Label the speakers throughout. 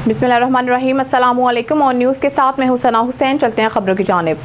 Speaker 1: बिस्मिल्लाहिर्रहमानिर्रहीम। अस्सलामुअलैकुम और न्यूज़ के साथ मैं हूं सना हुसैन। चलते हैं खबरों की जानिब।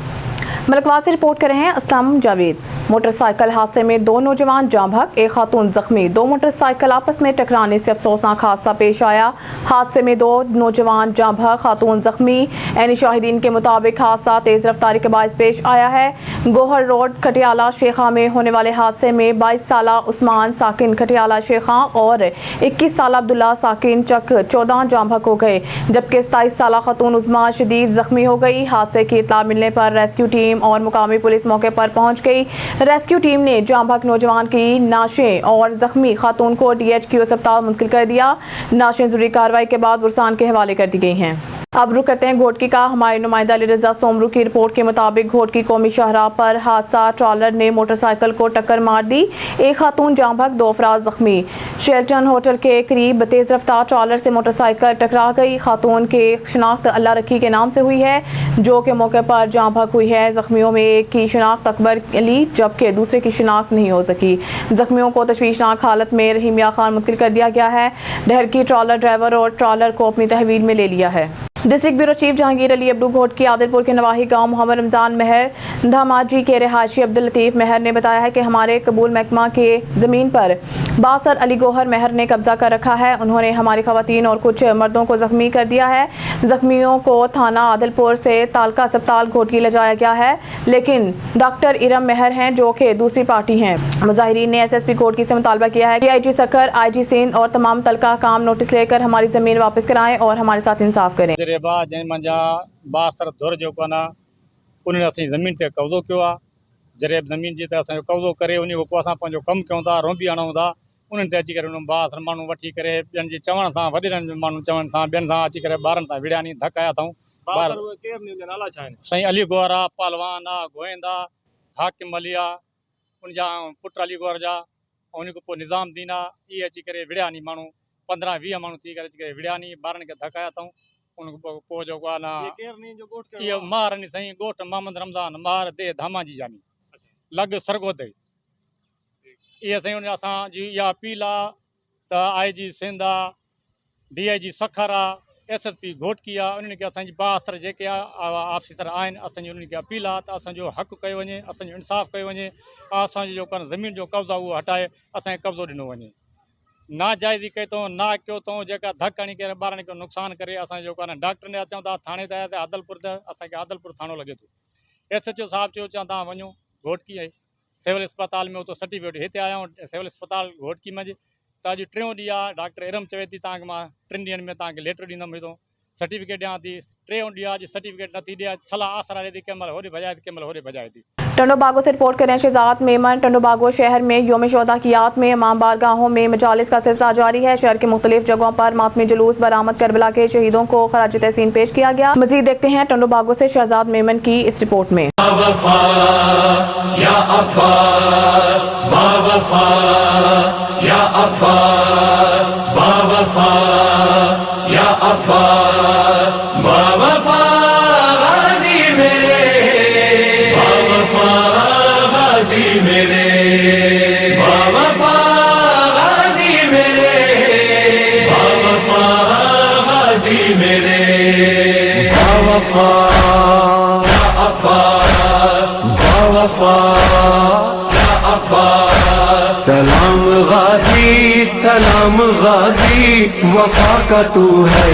Speaker 1: मलकवाल से रिपोर्ट कर रहे हैं असलम जावेद। मोटरसाइकिल हादसे में 2 नौजवान जाँ बहक, एक खातून जख्मी। 2 मोटरसाइकिल आपस में टकराने से अफसोसनाक हादसा पेश आया। हादसे में 2 नौजवान जाँ बहक, खातून जख्मी। ऐनी शाहिदीन के मुताबिक हादसा तेज रफ्तारी के बायस पेश आया है। गोहर रोड खटियाला शेखा में होने वाले हादसे में 22 साला उस्मान साकिन खटियाला शेखा और 21 साला अब्दुल्ला साकिन चक 14 जाँ बहक हो गए, जबकि 27 साला खातून उस्मा शदीद जख्मी हो गई। हादसे की इत्तला मिलने पर रेस्क्यू टीम और मुकामी पुलिस मौके पर पहुंच गई। रेस्क्यू टीम ने जाँ बहक नौजवान की नाशें और जख्मी खातून को DHQ अस्पताल मुंतकिल कर दिया। नाशें जरूरी कार्रवाई के बाद वरसान के हवाले कर दी गई हैं। अब रुक करते हैं घोटकी का। हमारे नुमाइंदा अली रजा सोमरू की रिपोर्ट के मुताबिक घोटकी कौमी शाहराह पर हादसा, ट्रॉलर ने मोटरसाइकिल को टक्कर मार दी। एक खातून जाँ बहक, 2 अफराद जख्मी। शेरटन होटल के करीब तेज रफ्तार ट्रॉलर से मोटरसाइकिल टकरा गई। खातून के शनाख्त अल्लाह रखी के नाम से हुई है, जो के मौके पर जाँ बहक हुई है। जख्मियों में एक की शनाख्त अकबर अली जबकि दूसरे की शनाख्त नहीं हो सकी। जख्मियों को तशवीशनाक हालत में रहीमिया खान मुंतकिल कर दिया गया है। ढहरकी ट्रॉलर ड्राइवर और ट्रॉलर को अपनी तहवील में ले लिया है। District bureau chief Jahangir Ali Abdu Ghotki Adilpur के नवाही गांव मोहम्मद रमजान महर धामाजी के रिहायशी अब्दुल लतीफ़ महर ने बताया है कि हमारे कबूल महकमा के ज़मीन पर बासर अली गोहर महर ने कब्जा कर रखा है। उन्होंने हमारी खवातीन और कुछ मर्दों को जख्मी कर दिया है। जख्मियों को थाना आदिलपुर से तालका अस्पताल घोटकी ले जाया गया है, लेकिन डॉक्टर इरम महर हैं जो कि दूसरी पार्टी हैं। मुजाहिरीन ने SSP घोटकी से मुतालबा किया है कि IG सकर, IG सिंध और तमाम तलका काम नोटिस लेकर हमारी ज़मीन वापस कराएं और हमारे साथ इंसाफ करें।
Speaker 2: बासर धुर जो कोन उन्हें असीं ज़मीन ते कब्ज़ो किया आहे। जरेब ज़मीन जी ते असांजो कब्ज़ो करे उन खां पोइ असां पंहिंजो कमु कयूं था, रोंबी आणूं था। उन्हनि ते अची करे उन बासर माण्हू वठी करे ॿियनि जे चवण सां, वॾेरनि माण्हू चवण सां, ॿियनि सां अची करे ॿारनि सां विड़िया नी धक आया अथऊं। साईं अली गोहर आहे, पहलवान आहे, गोविंद आहे, हाकिम अली आहे, उनजा पुट अली गोहर जा, ऐं उन खां पोइ निज़ामुद्दीन आहे। इहे अची करे विड़िया नी माण्हू 15-20 माण्हू थी करे अची करे विड़िया नी ॿारनि खे धक आया अथऊं। उन खां पोइ जेको आहे न इहो मार नी साईं ॻोठ मोहम्मद रमज़ान मार दे धामाजी जानी लॻ सरगोद। इहे साईं उन असांजी इहा अपील आहे त IG सिंध आहे, DIG सखर आहे, SSP घोटकी आहे, उन्हनि खे असांजी बासर जेके ऑफिसर आहिनि, असांजी उन्हनि खे अपील आहे त असांजो हक़ कयो वञे, असांजो इंसाफ़ कयो वञे। असांजो जेको ज़मीन जो कब्ज़ो उहो हटाए असांखे कब्ज़ो ॾिनो वञे। नाजाइज़ी कयो अथऊं, ना कयो अथऊं, जेका धक हणी करे ॿारनि खे नुक़सानु करे असांजो जेको आहे न डॉक्टर ने अचूं था, थाणे ते आया त आदिलपुर ते असांखे आदिलपुर थाणो लॻे थो। SHO साहिबु चयो चवनि तव्हां वञो घोटकी आहे सिविल अस्पताल में, उतो सर्टिफिकेट हिते आया आहियूं सिविल अस्पताल घोटकी में। त अॼु 3 ॾींहं आहे, डॉक्टर इरम चवे थी तव्हांखे मां 3 ॾींहंनि में तव्हांखे लेटर ॾींदुमि, हितो सर्टिफिकेट ॾियां थी। 3 ॾींहं अॼु सर्टिफिकेट नथी ॾिए, थला आसरा ॾे थी, कंहिं महिल होॾे भॼाए थी, कंहिं महिल होॾे भॼाए थी।
Speaker 1: टंडो बागो से रिपोर्ट करें शहजाद मेमन। टंडो बागो शहर में योम शोदा की याद में इमाम बारगाहों में मजालिस का सिलसिला जारी है। शहर के मुख्तलिफ जगहों पर मातमी जुलूस बरामद करबला के शहीदों को खराज तहसीन पेश किया गया। मजीद देखते हैं टंडो बागो से शहजाद मेमन की इस रिपोर्ट में।
Speaker 3: सलाम गाजी, सलाम गाजी, वफा का तू है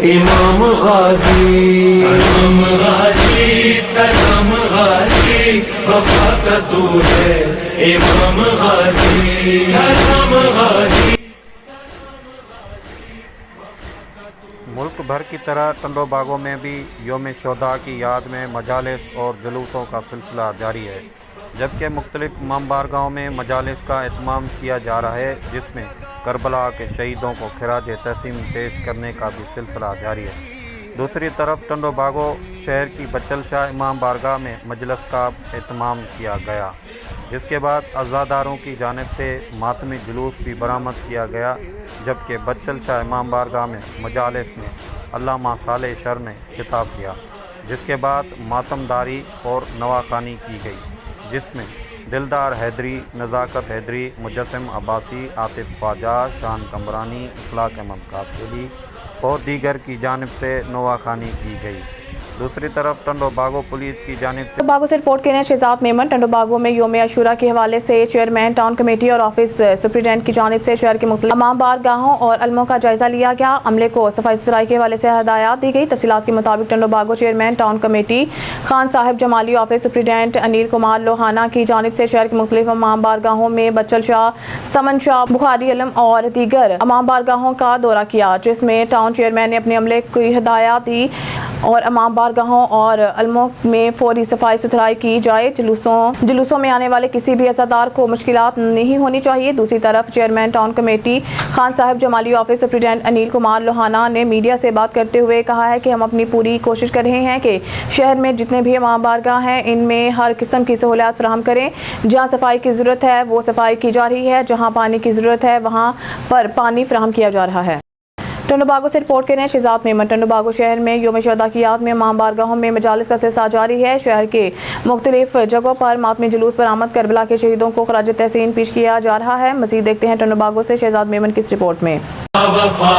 Speaker 3: इमाम गाजी। सलाम गाजी, सलाम गाजी, वफा का तू है इमाम गाजी। सलाम गाजी।
Speaker 4: मुल्क भर की तरह टंडो बागों में भी योम शोदा की याद में मजालिस और जुलूसों का सिलसिला जारी है, जबकि मुख्तलिफ इमाम बारगाहों में मजालिस का एहतमाम किया जा रहा है, जिसमें करबला के शहीदों को खराज तहसीन पेश करने का भी सिलसिला जारी है। दूसरी तरफ टंडो बागो शहर की बच्चल शाह इमाम बारगाह में मजलिस का एहतमाम किया गया, जिसके बाद अज़ादारों की जानिब से मातमी जुलूस भी बरामद किया गया, जबकि बच्चल शाह इमाम बारगाह में मजालिस ने अल्लामा साले शर ने खिताब किया, जिसके बाद मातमदारी और नवाखानी की गई, जिसमें दिलदार हैदरी, नज़ाकत हैदरी, मुजस्सिम अब्बासी, आतिफ ख्वाजा, शान कमरानी, इखलाक अहमद कासकेली, اور دیگر کی جانب سے نواخوانی کی گئی۔ دوسری طرف ٹنڈو باغو پولیس کی جانب سے
Speaker 1: ٹنڈو باغو سے رپورٹ کے لیے شہزاد میمن۔ ٹنڈو باغو میں یوم عاشورہ کے حوالے سے چیئرمین ٹاؤن کمیٹی اور آفس سپرنٹینڈنٹ کی جانب سے شہر کے مختلف امام بارگاہوں اور علموں کا جائزہ لیا گیا۔ عملے کو صفائی ستھرائی کے حوالے سے ہدایات دی گئی۔ تفصیلات کے مطابق ٹنڈو باغو چیئرمین ٹاؤن کمیٹی خان صاحب جمالی، آفس سپرنٹینڈنٹ انیل کمار لوہانہ کی جانب سے شہر کے مختلف امام بارگاہوں میں بچل شاہ، سمن شاہ، بخاری علم اور دیگر امام بارگاہوں کا دورہ کیا، جس میں ٹاؤن چیئرمین نے اپنے عملے کی ہدایات دی اور امام بارگاہوں اور علموں میں فوری صفائی ستھرائی کی جائے۔ جلوسوں میں آنے والے کسی بھی عزادار کو مشکلات نہیں ہونی چاہیے۔ دوسری طرف چیئرمین ٹاؤن کمیٹی خان صاحب جمالی، آفس سپرنٹینڈنٹ انیل کمار لوہانہ نے میڈیا سے بات کرتے ہوئے کہا ہے کہ ہم اپنی پوری کوشش کر رہے ہیں کہ شہر میں جتنے بھی امام بارگاہ ہیں ان میں ہر قسم کی سہولیات فراہم کریں۔ جہاں صفائی کی ضرورت ہے وہ صفائی کی جا رہی ہے، جہاں پانی کی ضرورت ہے وہاں پر پانی فراہم کیا جا رہا ہے۔ ٹنڈو باغو سے رپورٹ کے لیے شہزاد میمن۔ ٹنڈو باغو شہر میں یوم شہداء کی یاد میں امام بارگاہوں میں مجالس کا سلسلہ جاری ہے۔ شہر کے مختلف جگہوں پر ماتمی جلوس برآمد کربلا کے شہیدوں کو خراج تحسین پیش کیا جا رہا ہے۔ مزید دیکھتے ہیں ٹنڈو باغو سے شہزاد میمن کی اس رپورٹ میں۔
Speaker 3: وفا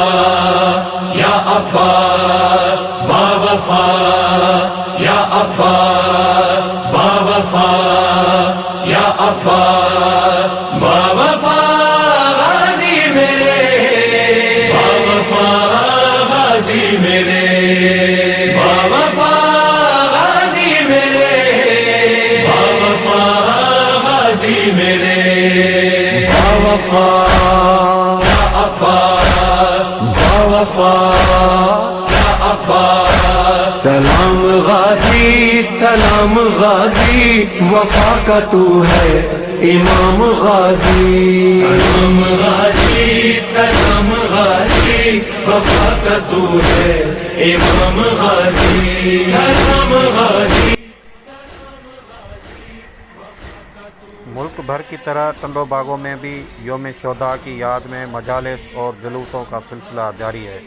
Speaker 3: یا عباس با وفا یا عباس با وفا یا عباس با وفا غازی میرے با وفا غازی میرے با وفا غازی میرے با وفا غازی میرے با وفا یا عباس با وفا یا عباس سلام غازی سلام غازی وفا کا تو ہے امام غازی سلام غازی سلام غازی وفا کا تو ہے امام غازی سلام غازی۔
Speaker 4: ملک بھر کی طرح ٹنڈو باغو میں بھی یوم شہداء کی یاد میں مجالس اور جلوسوں کا سلسلہ جاری ہے،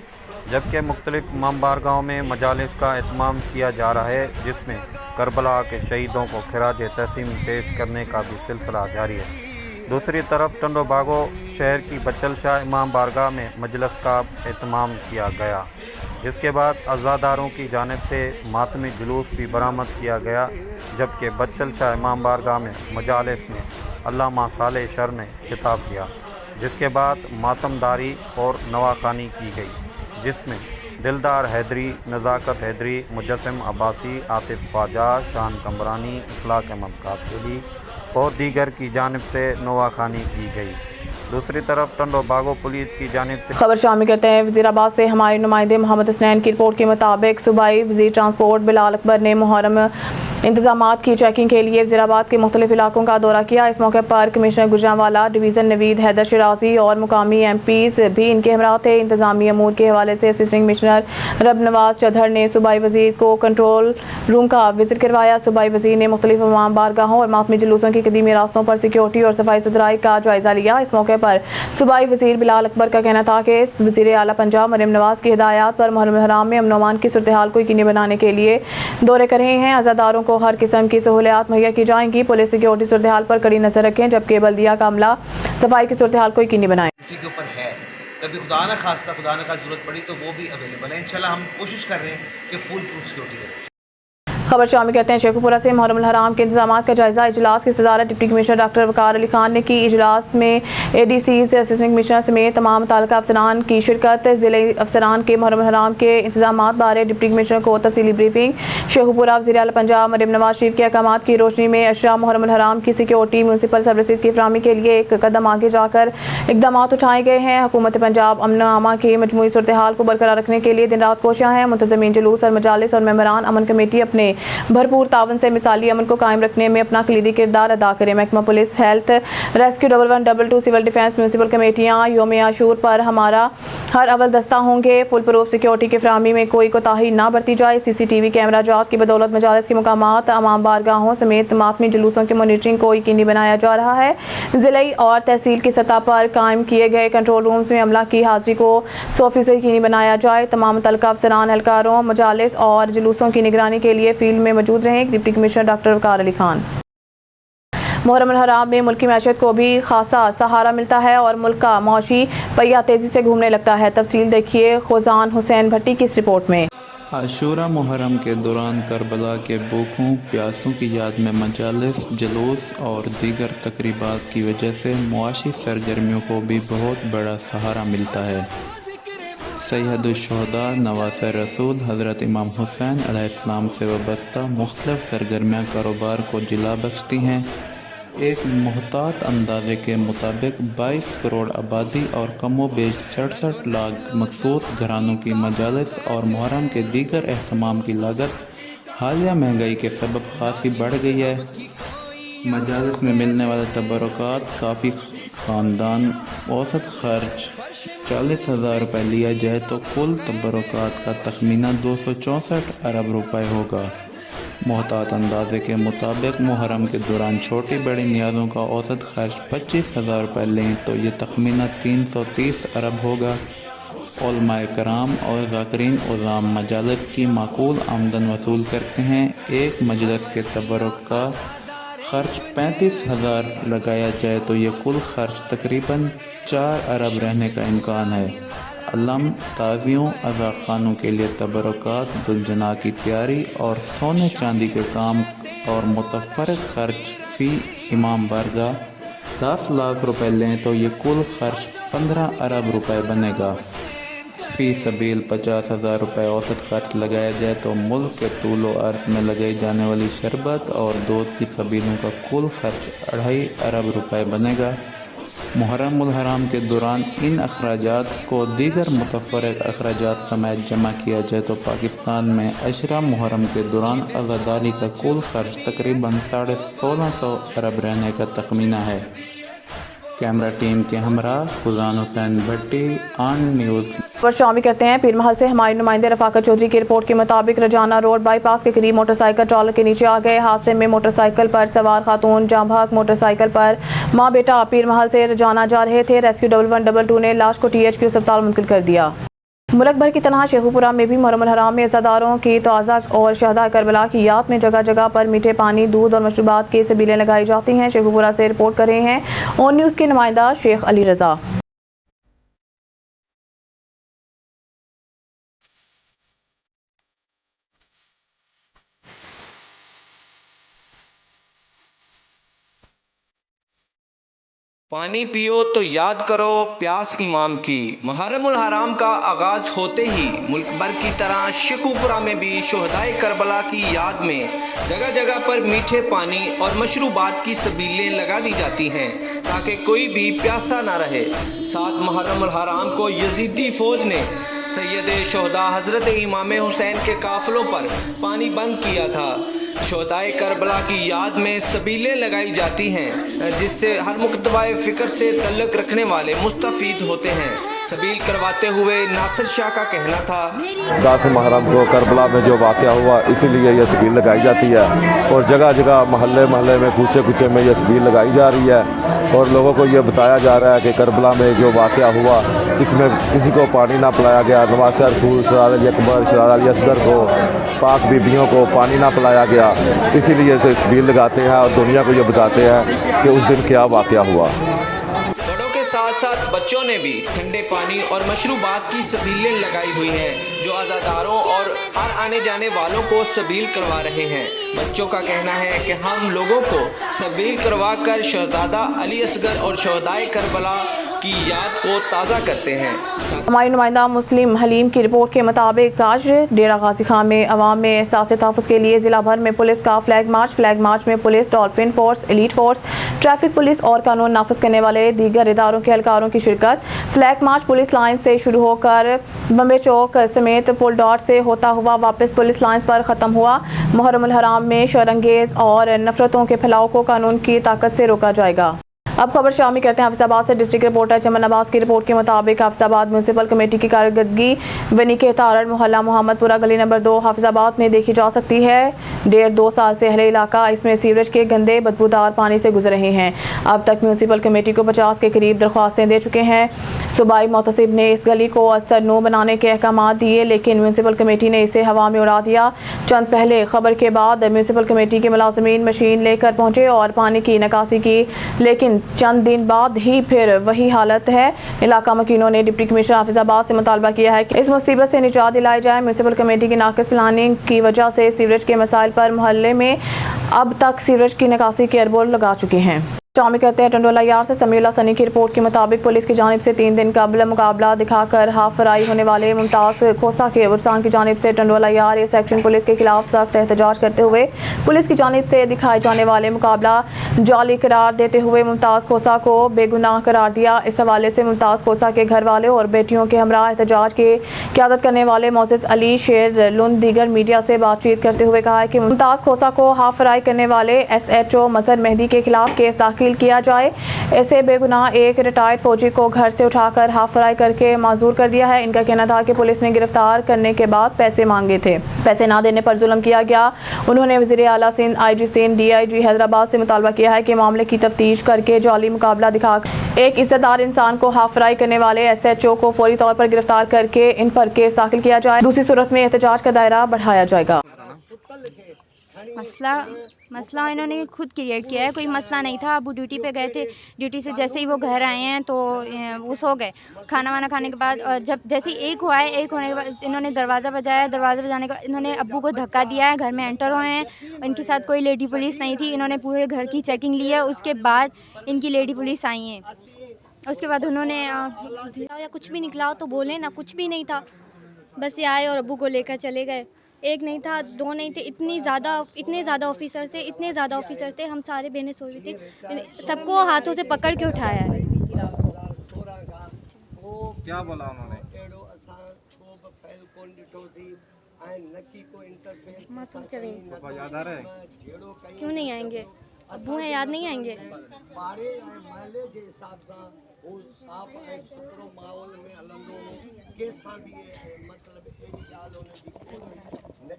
Speaker 4: جبکہ مختلف امام بارگاہوں میں مجالس کا اہتمام کیا جا رہا ہے، جس میں کربلا کے شہیدوں کو خراج تحسین پیش کرنے کا بھی سلسلہ جاری ہے۔ دوسری طرف ٹنڈو باغو شہر کی بچل شاہ امام بارگاہ میں مجلس کا اہتمام کیا گیا، جس کے بعد عزاداروں کی جانب سے ماتمی جلوس بھی برآمد کیا گیا، جبکہ بچل شاہ امام بارگاہ میں مجالس میں علامہ صالح شر نے خطاب کیا، جس کے بعد ماتم داری اور نواخوانی کی گئی، جس میں دلدار حیدری، نزاکت حیدری، مجسم عباسی، عاطف خواجہ، شان کمرانی، اخلاق احمد کاسکیلی اور دیگر کی جانب سے نواخوانی کی گئی۔ دوسری طرف ٹنڈو باغو پولیس کی جانب سے
Speaker 1: خبر شامل کرتے ہیں وزیر آباد سے ہمارے نمائندے محمد حسنین کی رپورٹ کے مطابق صوبائی وزیر ٹرانسپورٹ بلال اکبر نے محرم انتظامات کی چیکنگ کے لیے وزیر آباد کے مختلف علاقوں کا دورہ کیا۔ اس موقع پر کمشنر گجرانوالہ ڈویژن نوید حیدر شرازی اور مقامی ایم پیز بھی ان کے ہمراہ تھے۔ انتظامی امور کے حوالے سے اسسٹنٹ کمشنر رب نواز چدھر نے صوبائی وزیر کو کنٹرول روم کا وزٹ کروایا۔ صوبائی وزیر نے مختلف امام بارگاہوں اور ماتمی جلوسوں کی قدیمی راستوں پر سیکیورٹی اور صفائی ستھرائی کا جائزہ لیا۔ اس موقع پر صوبائی وزیر بلال اکبر کا کہنا تھا کہ وزیر اعلیٰ پنجاب مریم نواز کی ہدایات پر محرم الحرام میں امن و امان کی صورتحال کو یقینی بنانے کے لیے دورے کر رہے ہیں۔ عزاداروں کو ہر قسم کی سہولیات مہیا کی جائیں گی۔ پولیس سیکیورٹی صورتحال پر کڑی نظر رکھیں، جبکہ بلدیہ کا عملہ صفائی کی صورتحال کو یقینی بنائیں۔
Speaker 5: اسی کے اوپر ہے، کبھی خدا نہ خواستہ ضرورت پڑی تو وہ بھی اویلیبل ہے۔ انشاءاللہ ہم کوشش کر رہے ہیں کہ فل پروف سیکورٹی رہے۔
Speaker 1: خبر شامل کرتے ہیں شیخو پورہ سے محرم الحرام کے انتظامات کا جائزہ۔ اجلاس کی صدارت ڈپٹی کمشنر ڈاکٹر وقار علی خان نے کی۔ اجلاس میں اے ڈی سیز، اسسٹنٹ کمشنر سمیت تمام متعلقہ افسران کی شرکت۔ ضلعی افسران کے محرم الحرام کے انتظامات بارے ڈپٹی کمشنر کو تفصیلی بریفنگ۔ شیخو پورہ وزیر اعلیٰ پنجاب مریم نواز شریف کے احکامات کی روشنی میں اشرا محرم الحرام کی سیکیورٹی میونسپل سروسز کی فراہمی کے لیے ایک قدم آگے جا کر اقدامات اٹھائے گئے ہیں۔ حکومت پنجاب امن و امان کی مجموعی صورتحال کو برقرار رکھنے کے لیے دن رات کوشاں ہیں۔ منتظمین جلوس اور مجالس اور ممبران امن کمیٹی اپنے بھرپور تعاون سے مثالی امن کو قائم رکھنے میں اپنا کلیدی کردار ادا کریں۔ محکمہ police, health, rescue 1112، civil defence, municipal کمیٹیاں یوم عاشور پر ہمارا ہر اول دستہ ہوں گے۔ فل پروف سیکیورٹی کی فراہمی میں کوئی کوتاہی نہ برتی جائے۔ سی سی ٹی وی کیمرہ جات کی بدولت مجالس کے مقامات، امام بارگاہوں سمیت ماتمی جلوسوں کی مانیٹرنگ کو یقینی بنایا جا رہا ہے۔ ضلعی اور تحصیل کی سطح پر قائم کیے گئے کنٹرول رومز میں عملہ کی حاضری کو 100% یقینی بنایا جائے۔ تمام متعلقہ افسران اہلکاروں مجالس اور جلوسوں کی نگرانی کے لیے فیلڈ میں موجود رہیں۔ ڈپٹی کمشنر ڈاکٹر وقار علی خان۔ محرم الحرام میں ملکی معیشت کو بھی خاصا سہارا ملتا ہے اور ملک کا معاشی پہیہ تیزی سے گھومنے لگتا ہے۔ تفصیل دیکھیے خوزان حسین بھٹی کی اس رپورٹ میں۔
Speaker 6: عاشورہ محرم کے دوران کربلا کے بھوکوں پیاسوں کی یاد میں مجالس، جلوس اور دیگر تقریبات کی وجہ سے معاشی سرگرمیوں کو بھی بہت بڑا سہارا ملتا ہے۔ سید الشہداء نواسہ رسول حضرت امام حسین علیہ السلام سے وابستہ مختلف سرگرمیاں کاروبار کو جلا بخشتی ہیں۔ ایک محتاط اندازے کے مطابق 22 کروڑ آبادی اور کم و بیش 67 لاکھ مخصوص گھرانوں کی مجالس اور محرم کے دیگر اہتمام کی لاگت حالیہ مہنگائی کے سبب خاصی بڑھ گئی ہے۔ مجالس میں ملنے والے تبرکات کافی خاندان اوسط خرچ 40,000 روپے لیا جائے تو کل تبرکات کا تخمینہ 264 ارب روپے ہوگا۔ محتاط اندازے کے مطابق محرم کے دوران چھوٹی بڑی نیازوں کا اوسط خرچ 25,000 روپے لیں تو یہ تخمینہ 330 ارب ہوگا۔ علماء کرام اور ذاکرین عظام مجالس کی معقول آمدن وصول کرتے ہیں۔ ایک مجلس کے تبرک کا خرچ 35,000 لگایا جائے تو یہ کل خرچ تقریباً 4 ارب رہنے کا امکان ہے۔ علم، تعزیوں، عزاخانوں کے لیے تبرکات، ذوالجناح کی تیاری اور سونے چاندی کے کام اور متفرق خرچ فی امام بارگاہ 10 لاکھ روپے لیں تو یہ کل خرچ 15 ارب روپے بنے گا۔ فی سبیل 50,000 روپے اوسط خرچ لگایا جائے تو ملک کے طول و عرض میں لگائی جانے والی شربت اور دودھ کی سبیلوں کا کل خرچ 2.5 ارب روپے بنے گا۔ محرم الحرام کے دوران ان اخراجات کو دیگر متفرق اخراجات سمیت جمع کیا جائے تو پاکستان میں عشرہ محرم کے دوران عزاداری کا کل خرچ تقریباً 1650 ارب رہنے کا تخمینہ ہے۔ کیمرہ ٹیم کے ہمراہ خوزان حسین بھٹی، آن نیوز۔
Speaker 1: خبر شامل کرتے ہیں پیر محل سے ہمارے نمائندے رفاقت چودھری کی رپورٹ کے مطابق رجانہ روڈ بائی پاس کے قریب موٹر سائیکل ٹرالر کے نیچے آ گئے۔ حادثے میں موٹر سائیکل پر سوار خاتون جاں بحق، موٹر سائیکل پر ماں بیٹا پیر محل سے رجانہ جا رہے تھے۔ ریسکیو 1122 نے لاش کو THQ اسپتال منتقل کر دیا۔ ملک بھر کی طرح شیخو پورہ میں بھی محرم الحرام میں عزاداروں کی تازہ اور شہداء کربلا کی یاد میں جگہ جگہ پر میٹھے پانی، دودھ اور مشروبات کی سبیلیں لگائی جاتی ہیں۔ شیخو پورہ سے رپورٹ کر رہے ہیں اون نیوز کے نمائندہ شیخ علی رضا۔
Speaker 7: پانی پیو تو یاد کرو پیاس امام کی۔ محرم الحرام کا آغاز ہوتے ہی ملک بھر کی طرح شیخو پورہ میں بھی شہدائے کربلا کی یاد میں جگہ جگہ پر میٹھے پانی اور مشروبات کی سبیلیں لگا دی جاتی ہیں تاکہ کوئی بھی پیاسا نہ رہے۔ 7 محرم الحرام کو یزیدی فوج نے سید شہداء حضرت امام حسین کے قافلوں پر پانی بند کیا تھا۔ شہدائے کربلا کی یاد میں سبیلیں لگائی جاتی ہیں جس سے ہر مکتبہ فکر سے تعلق رکھنے والے مستفید ہوتے ہیں۔ سبیل کرواتے ہوئے ناصر شاہ کا کہنا تھا،
Speaker 8: 10 محرم کو کربلا میں جو واقعہ ہوا اسی لیے یہ سبیل لگائی جاتی ہے اور جگہ جگہ محلے محلے میں کوچے کوچے میں یہ سبیل لگائی جا رہی ہے اور لوگوں کو یہ بتایا جا رہا ہے کہ کربلا میں جو واقعہ ہوا اس میں کسی کو پانی نہ پلایا گیا۔ نواسہ رسول سرار علی اکبر، سرار علی اصغر کو، پاک بیبیوں کو پانی نہ پلایا گیا، اسی لیے سے سبیل لگاتے ہیں اور دنیا کو یہ بتاتے ہیں کہ اس دن کیا واقعہ ہوا۔
Speaker 7: بڑوں کے ساتھ ساتھ بچوں نے بھی ٹھنڈے پانی اور مشروبات کی سبیلیں لگائی ہوئی ہیں جو عزاداروں اور ہر آنے جانے والوں کو سبیل کروا رہے ہیں۔ بچوں کا کہنا ہے کہ ہم لوگوں کو سبیل کروا کر شہزادہ علی اصغر اور شہدائے کربلا کی یاد کو تازہ کرتے ہیں۔
Speaker 1: ہماری نمائندہ مسلم حلیم کی رپورٹ کے مطابق آج ڈیرہ غازی خان میں عوام میں احساس تحفظ کے لیے ضلع بھر میں پولیس کا فلیگ مارچ میں police, dolphin force, elite force, traffic police اور قانون نافذ کرنے والے دیگر اداروں کے اہلکاروں کی شرکت۔ فلیگ مارچ پولیس لائن سے شروع ہو کر بمبے چوک سمیت پل ڈاٹ سے ہوتا ہوا واپس پولیس لائنز پر ختم ہوا۔ محرم الحرام میں شر انگیز اور نفرتوں کے پھیلاؤ کو قانون کی طاقت سے روکا جائے گا۔ اب خبر شامل کرتے ہیں حافظ آباد سے۔ ڈسٹرکٹ رپورٹر چمن عباس کی رپورٹ کے مطابق حافظ آباد میونسپل کمیٹی کی کارکردگی ونی کے تارڑ محلہ محمد پورہ گلی نمبر 2 حافظ آباد میں دیکھی جا سکتی ہے۔ 1.5-2 साल से अहले इलाका इसमें सीवरेज के गंदे बदबूदार पानी से गुजर रहे हैं। अब तक म्यूनसिपल कमेटी को 50 के करीब दरख्वास्तें दे चुके हैं। सूबाई मोहतसिब ने इस गली को असर-नू बनाने के अहकाम दिए, लेकिन म्यूनसिपल कमेटी ने इसे हवा में उड़ा दिया। चंद पहले खबर के बाद म्यूनसिपल कमेटी के मुलाजमीन मशीन लेकर पहुंचे और पानी की निकासी की, लेकिन चंद दिन बाद ही फिर वही हालत है। इलाका मकीनों ने डिप्टी कमिश्नर हाफिजाबाद से मुतालबा किया है कि इस मुसीबत से निजात दिलाई जाए। म्यूनसिपल कमेटी की नाकिस प्लानिंग की वजह से सीवरेज के मसाइल पर मोहल्ले में अब तक सीवरेज की निकासी के अरबों लगा चुके हैं। शामिल करते हैं टंडोला यार से समीउल्लाह सनी की रिपोर्ट के मुताबिक पुलिस की जानिब से 3 दिन कबल मुकाबला दिखाकर हाफ फराई होने वाले मुमताज़ खोसा के वर्सान की जानिब से टंडोला यार ए सेक्शन पुलिस के खिलाफ सख्त एहतजाज करते हुए पुलिस की जानिब से दिखाए जाने वाले मुकाबला जाली करार देते हुए मुमताज़ खोसा को बेगुनाह करार दिया। इस हवाले से मुमताज़ खोसा के घर वाले और बेटियों के हमरा एहतजाज की क़यादत करने वाले मोसेस अली शेर लुन दीगर मीडिया से बातचीत करते हुए कहा है कि मुमताज़ खोसा को हाफ फराई करने वाले SHO मजहर मेहदी के खिलाफ केस दाखिल किया जाए। ऐसे बेगुनाह एक रिटायर्ड फौजी को घर से उठाकर हाफ फराई करके माजूर कर दिया है। इनका कहना था कि पुलिस ने गिरफ्तार करने के बाद पैसे मांगे थे, पैसे ना देने पर जुल्म किया गया। उन्होंने वज़ीर आला सिंध, IG सिंध, DIG हैदराबाद से मुतालबा किया है कि मामले की तफ्तीश करके जाली मुकाबला दिखा एक इज्जतदार इंसान को हाफ फराई करने वाले SHO को फौरी तौर पर गिरफ्तार करके इन पर केस दाखिल किया जाए। दूसरी सूरत में एहतजाज का दायरा बढ़ाया जाएगा।
Speaker 9: मसला इन्होंने खुद क्रिएट किया है, कोई मसला नहीं था। अबू ड्यूटी पे गए थे, ड्यूटी से जैसे ही वो घर आए हैं तो वो सो गए। खाना वाना खाने के बाद जब जैसे ही एक हुआ है, एक होने के बाद इन्होंने दरवाज़ा बजाया। दरवाज़ा बजाने का इन्होंने अब्बू को धक्का दिया है, घर में एंटर हुए हैं। इनके साथ कोई लेडी पुलिस नहीं थी। इन्होंने पूरे घर की चेकिंग ली है, उसके बाद इनकी लेडी पुलिस आई हैं। उसके बाद उन्होंने या कुछ भी निकला हो तो बोले ना, कुछ भी नहीं था, बस ये आए और अब्बू को लेकर चले गए। एक नहीं था, 2 नहीं थे, इतने ज़्यादा ऑफिसर थे। हम सारे बहनें सोई थे, सबको हाथों से पकड़ के उठाया है।
Speaker 10: क्या बोला उन्होंने? याद आ रहा है?
Speaker 9: क्यों नहीं आएंगे? अब्बू हैं, याद नहीं आएंगे?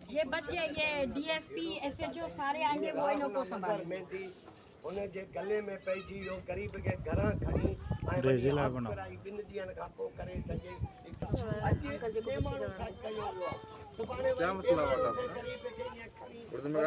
Speaker 11: ये बच्चे, ये DSP SHO सारे आएंगे, वो इन्हों को संभालेंगे।
Speaker 12: उन्हें जे गले में पैजी यो गरीब के घरा खड़ी आए जिला बना बिन दियन का को करे सके।
Speaker 10: क्या मसला हुआ था? उर्दू में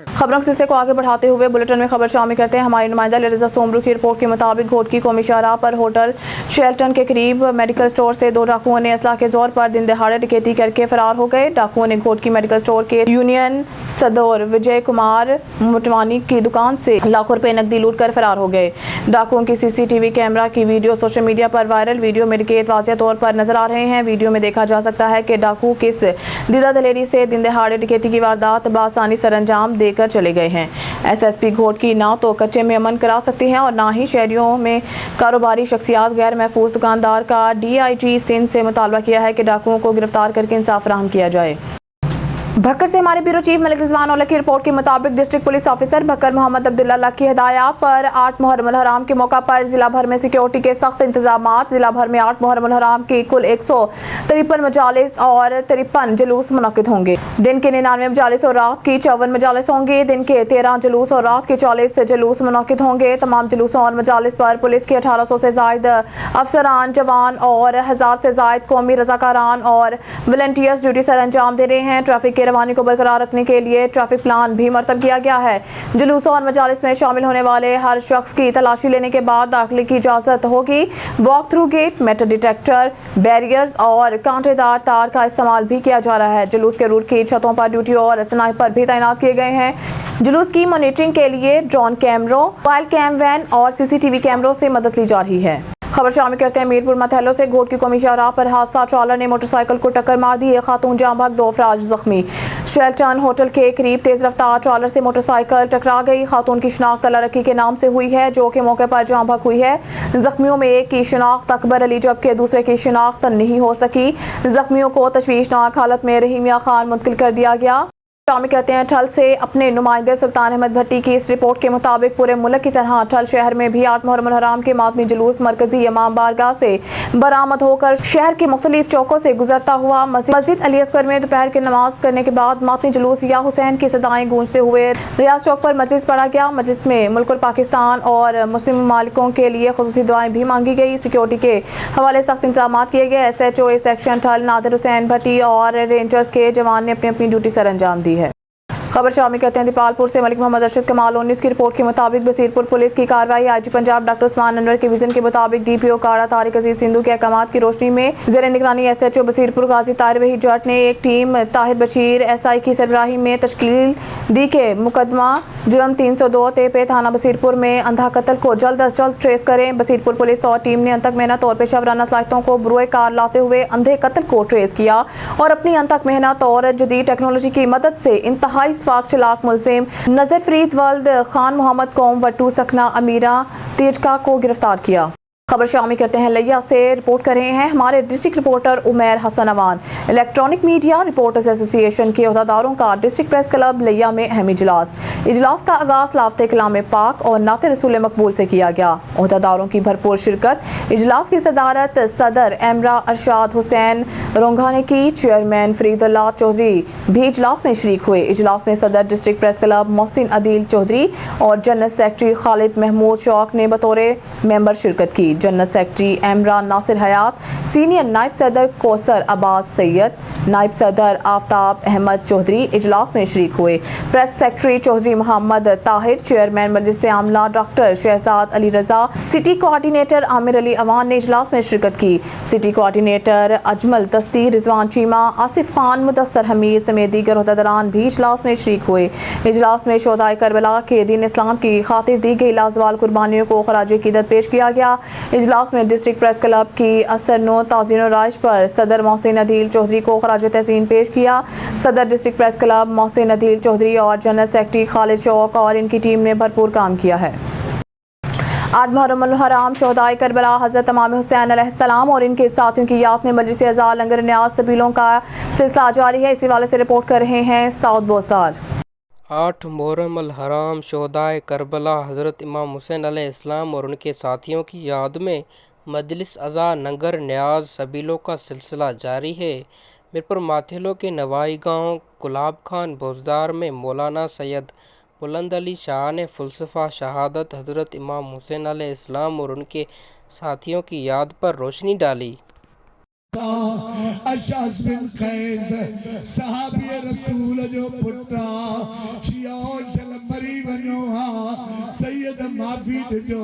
Speaker 1: खबरों के सिलसिले को आगे बढ़ाते हुए बुलेटिन में खबर शामिल करते हैं। हमारी नुमाइंदा लिरिजा सोमरू की रिपोर्ट के मुताबिक घोटकी कौमी शाहराह पर होटल शेल्टन के करीब मेडिकल स्टोर से 2 डाकुओं ने असला के जोर पर दिन दहाड़े डकैती करके फरार हो गए। डाकुओं ने घोटकी मेडिकल स्टोर के यूनियन सदर विजय कुमार मोटवानी की दुकान से लाखों रुपए नकदी लूट कर फरार हो गए। डाकुओं की CCTV कैमरा की वीडियो सोशल मीडिया पर वायरल। वीडियो में डकैत वाज़ेह तौर पर नजर आ रहे हैं। वीडियो में देखा जा सकता है कि डाकू किस दीदा दलेरी से दिन दहाड़े डकैती की वारदात बासानी सरंजाम देकर चले गए हैं। SSP घोटकी ना तो कच्चे में अमन करा सकती हैं और ना ही शहरियों में कारोबारी शख्सियात। गैर महफूज दुकानदार का DIG सिंध से मुतालबा किया है कि डाकुओं को गिरफ्तार करके इंसाफ फराहम किया जाए। भक्कर से हमारे ब्यूरो चीफ मलिक रिजवान औलख की रिपोर्ट के मुताबिक district police officer Bhakkar Mohammad Abdullah की हिदायत पर 8 मुहर्रम अल हराम के मौका पर जिला भर में सिक्योरिटी के सख्त इंतजामात। जिला भर में 8 मुहर्रम अल हराम की कुल 153 मजालिस और 53 जुलूस मुनक्किद होंगे। दिन के 99 मजालिस और रात की 54 मजालिस होंगे। दिन के 13 जुलूस और रात के 40 जुलूस मुनक्किद होंगे। तमाम जुलूसों और मजालिस पर पुलिस के 1800 से जायद अफसरान, जवान और 1000 से जायद कौमी रजाकारान और वॉलंटियर्स ड्यूटी सर अंजाम दे रहे हैं। ट्रैफिक रवानी को बरकरार रखने के लिए ट्रैफिक प्लान भी मरतब किया गया है। जुलूसों और मजालिस में शामिल होने वाले हर शख्स की तलाशी लेने के बाद दाखिले की इजाजत होगी। Walk through gate, metal detector, barriers और कांटेदार तार का इस्तेमाल भी किया जा रहा है। जुलूस के रूट की छतों पर ड्यूटी और स्नाइपर भी तैनात किए गए हैं। जुलूस की मॉनिटरिंग के लिए ड्रोन कैमरों, मोबाइल कैम वैन और CCTV कैमरों से मदद ली जा रही है। खबर शामिल करते हैं मीरपुर मथैलो से। घोटकी कौमी शाहराह पर हादसा, ट्रॉलर ने मोटरसाइकिल को टक्कर मार दी। एक खातून जाँ बहक, 2 अफराद जख्मी। शेल्टन होटल के करीब तेज रफ्तार ट्रॉलर से मोटरसाइकिल टकरा गई। खातून की शनाख्त अल्लाह रखी के नाम से हुई है, जो कि मौके पर जाँ बहक हुई है। जख्मियों में एक की शनाख्त अकबर अली जबकि दूसरे की शनाख्त नहीं हो सकी। जख्मियों को तशवीशनाक हालत में रहीमिया खान मुंतकिल कर दिया गया। शामी कहते हैं ठल से अपने नुमाइंदे सुल्तान अहमद भट्टी की इस रिपोर्ट के मुताबिक पूरे मुल्क की तरह ठल शहर में भी 8 मुहर्रम हराम के मातमी जुलूस मरकजी इमाम बारगाह से बरामद होकर शहर के मुख्तलिफ चौकों से गुजरता हुआ मस्जिद अली असगर में दोपहर की नमाज करने के बाद मातमी जुलूस या हुसैन की सदाएं गूंजते हुए रियाज चौक पर मजलिस पढ़ा गया। मजलिस में मुल्क और पाकिस्तान और मुस्लिम ममालिकों के लिए खुसूसी दुआएं भी मांगी गई। सिक्योरिटी के हवाले सख्त इंतजाम किए गए। SHO सेक्शन ठल नादिर हुसैन भट्टी और रेंजर्स के जवान ने अपनी अपनी ड्यूटी सर अंजाम दी है। खबर शामिल कहते हैं दीपालपुर से मलिक मोहम्मद अरशद कमाल 19 की रिपोर्ट के मुताबिक बसीरपुर पुलिस की कार्रवाई IG पंजाब डॉक्टर उस्मान अनवर के विजन के मुताबिक DPO काड़ा तारिक अजीज सिंधु के अहकामात की रोशनी में ज़ेर निगरानी SHO बसीरपुर गाजी ताहिर वही जट ने एक टीम ताहिर बशीर SI की सरबराही में तश्कील दी के मुकदमा जुर्म 302 तेपे थाना बसीरपुर में अंधा कत्ल को जल्द अज जल्द ट्रेस करें। बसीरपुर पुलिस और टीम ने अंतक मेहनत और पेशावराना सलाहियतों को बुरोए कार लाते हुए अंधे कत्ल को ट्रेस किया और अपनी अंतक मेहनत और जदीद टेक्नोलॉजी की मदद से इंतहाई फाक चलाक मुलजिम नजर फरीद वल्द खान मोहम्मद कौम वट्टू सखना अमीरा तेजका को गिरफ्तार किया। खबर शामिल करते हैं लिया से रिपोर्ट कर रहे हैं हमारे डिस्ट्रिक्ट रिपोर्टर उमैर हसन अमान। इलेक्ट्रॉनिक मीडिया रिपोर्टर्स एसोसिएशन के अहदेदारों का डिस्ट्रिक्ट प्रेस क्लब लिया में अहम इजलास का आगाज लाफ्ते कलाम पाक और नाते रसूल मकबूल से किया गया। अहदेदारों की भरपूर शिरकत। इजलास की सदारत सदर एमरा अरशाद हुसैन रोंघा ने की। चेयरमैन फरीदुल्लाह चौधरी भी इजलास में शरीक हुए। इजलास में सदर district press club Mohsin Adeel Chaudhry और जनरल सेक्रेटरी खालिद महमूद शौक ने बतौर मेंबर शिरकत की। जनरल सेक्रेटरी एमरा नासिर हयात, सीनियर नायब सदर कौसर अब्बास सैयद, नायब सदर आफ्ताब अहमद चौधरी इजलास में शरीक हुए। Press secretary Chaudhry Mohammad Tahir, chairman मजलिस आमला doctor Shahzad Ali Raza, city coordinator Amir Ali Awan ने इजलास में शिरकत की। सिटी कोऑर्डिनेटर अजमल तस्ती, रिजवान चीमा, आसिफ खान, मुदस्सर हमीद समेत दीगर अहदेदारान भी इजलास में शरीक हुए। इजलास में शोहदाए करबला के दीन इस्लाम की खातिर दी गई लाजवाल कुर्बानियों को खराज अकीदत पेश किया गया। इजलास में डिस्ट्रिक्ट प्रेस क्लब की असरनो ताज़ीनो राइश पर सदर मोहसिन अदील चौधरी को खराज तहसीन पेश किया। सदर district press club Mohsin Adeel Chaudhry और जनरल सेक्रेटरी खालिद शौक और इनकी टीम ने भरपूर काम किया है। 8 मुहर्रम हराम शोहदाए करबला हज़रत इमाम हुसैन अलैहिस्सलाम और इनके साथियों की याद में मजलिस अज़ा लंगर न्याज सबीलों का सिलसिला जारी है। इसी वाले से रिपोर्ट कर रहे हैं साउद बोसार।
Speaker 13: 8 मुहर्रम हराम शोहदाए करबला हज़रत इमाम हुसैन अलैहिस्सलाम और उनके साथियों की याद में मजलिस अज़ा लंगर न्याज सबीलों का सिलसिला जारी है। मीरपुर माथेलो के नवाई गांव गुलाब खान भोजदार में मौलाना सैयद बुलंद अली शाह ने फ़लसफ़ा शहादत हज़रत इमाम हुसैन अलैहिस्सलाम और उनके साथियों की याद पर रोशनी डाली।
Speaker 14: अशास बिन कैस सहाबी रसूल जो पुटा शियाओ चल मरी वनो हा सैयद माफी जो